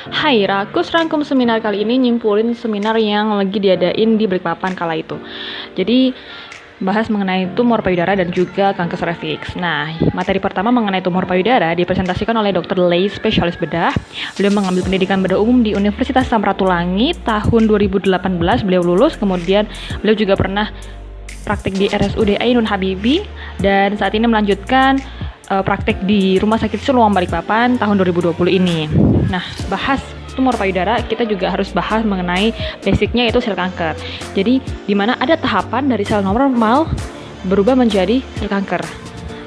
Hai, Rakus rangkum seminar kali ini nyimpulin seminar yang lagi diadain di Balikpapan kala itu. Jadi bahas mengenai tumor payudara dan juga kanker serviks. Nah, materi pertama mengenai tumor payudara dipresentasikan oleh Dr. Lei, spesialis bedah. Beliau mengambil pendidikan bedah umum di Universitas Samratulangi tahun 2018. Beliau lulus, kemudian beliau juga pernah praktik di RSUD Ainun Habibi dan saat ini melanjutkan praktik di Rumah Sakit Siloam Balikpapan tahun 2020 ini. Nah, bahas tumor payudara, kita juga harus bahas mengenai basicnya yaitu sel kanker. Jadi, di mana ada tahapan dari sel normal berubah menjadi sel kanker,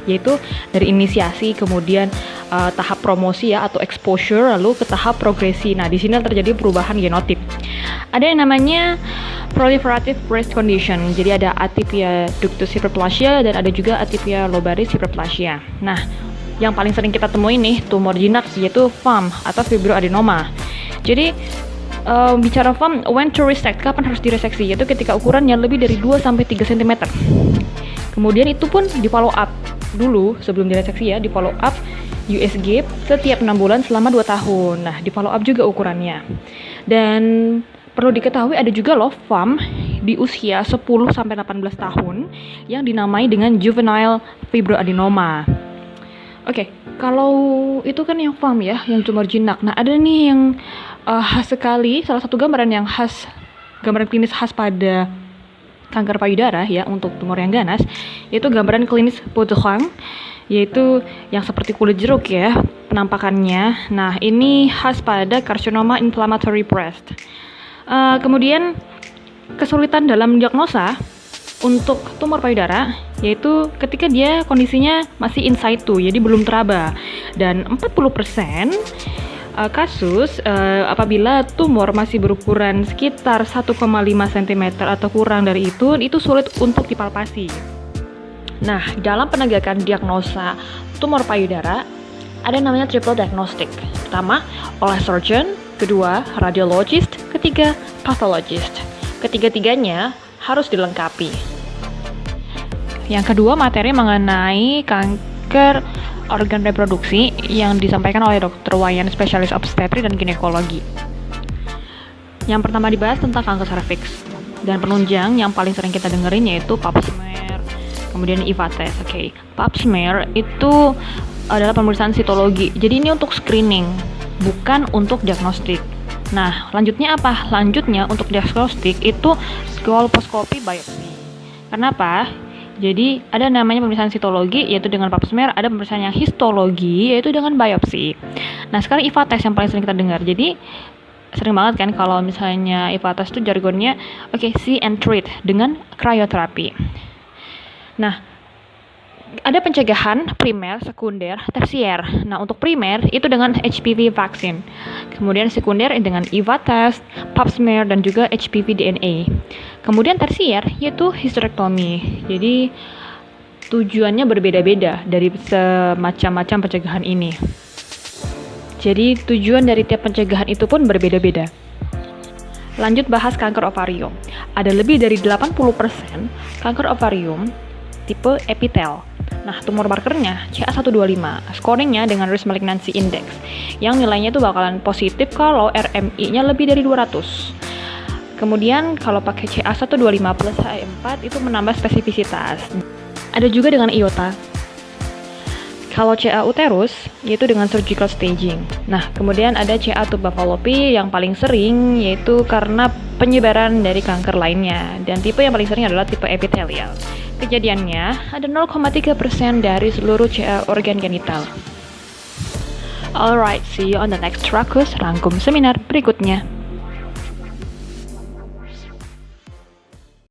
yaitu dari inisiasi, kemudian tahap promosi ya atau exposure, lalu ke tahap progresi. Nah, di sini terjadi perubahan genotip. Ada yang namanya proliferative breast condition. Jadi ada atypia ductus hyperplasia dan ada juga atypia lobaris hyperplasia. Nah, yang paling sering kita temui nih tumor jinak yaitu FAM atau fibroadenoma. Jadi bicara FAM, when to resect, kapan harus direseksi? Yaitu ketika ukurannya lebih dari 2-3 cm. Kemudian itu pun di follow up dulu sebelum direseksi ya, di follow up USG setiap 6 bulan selama 2 tahun. Nah, di follow up juga ukurannya. Dan perlu diketahui ada juga loh FAM di usia 10-18 tahun yang dinamai dengan juvenile fibroadenoma. Oke, kalau itu kan yang FAM ya, yang tumor jinak. Nah, ada nih yang khas sekali, salah satu gambaran yang khas, gambaran klinis khas pada kanker payudara ya untuk tumor yang ganas, yaitu gambaran klinis Poutrin, yaitu yang seperti kulit jeruk ya penampakannya. Nah, ini khas pada carcinoma inflammatory breast. Kemudian kesulitan dalam diagnosa untuk tumor payudara yaitu ketika dia kondisinya masih in situ, jadi belum teraba. Dan 40% kasus apabila tumor masih berukuran sekitar 1,5 cm atau kurang dari itu sulit untuk dipalpasi. Nah, dalam penegakan diagnosa tumor payudara ada namanya triple diagnostic. Pertama, oleh surgeon, kedua, radiologist, ketiga, pathologist. Ketiga-tiganya harus dilengkapi. Yang kedua, materi mengenai kanker organ reproduksi yang disampaikan oleh Dr. Wayan, spesialis obstetri dan ginekologi. Yang pertama dibahas tentang kanker serviks dan penunjang yang paling sering kita dengerin yaitu pap smear, kemudian IVA test. Oke, pap smear itu adalah pemeriksaan sitologi. Jadi ini untuk screening, bukan untuk diagnostik. Nah, lanjutnya apa? Lanjutnya untuk diagnostik itu kolposcopy biopsi. Kenapa? Jadi ada namanya pemeriksaan sitologi yaitu dengan pap smear, ada pemeriksaan yang histologi yaitu dengan biopsi. Nah, sekarang IVA test yang paling sering kita dengar. Jadi sering banget kan kalau misalnya IVA test itu jargonnya see and treat dengan cryoterapi. Nah, ada pencegahan primer, sekunder, tersier. Nah, untuk primer itu dengan HPV vaksin. Kemudian sekunder dengan IVA test, pap smear dan juga HPV DNA. Kemudian tersier yaitu hysterektomi. Jadi tujuannya berbeda-beda dari semacam-macam pencegahan ini. Jadi tujuan dari tiap pencegahan itu pun berbeda-beda. Lanjut bahas kanker ovarium. Ada lebih dari 80% kanker ovarium tipe epitel. Nah, tumor markernya CA125, scoringnya dengan risk malignancy index, yang nilainya itu bakalan positif kalau RMI-nya lebih dari 200. Kemudian kalau pakai CA125 plus HE4 itu menambah spesifisitas. Ada juga dengan iota. Kalau CA uterus, yaitu dengan surgical staging. Nah, kemudian ada CA tuba fallopi yang paling sering, yaitu karena penyebaran dari kanker lainnya. Dan tipe yang paling sering adalah tipe epithelial. Kejadiannya ada 0,3% dari seluruh CA organ genital. Alright, see you on the next Rakus rangkum seminar berikutnya.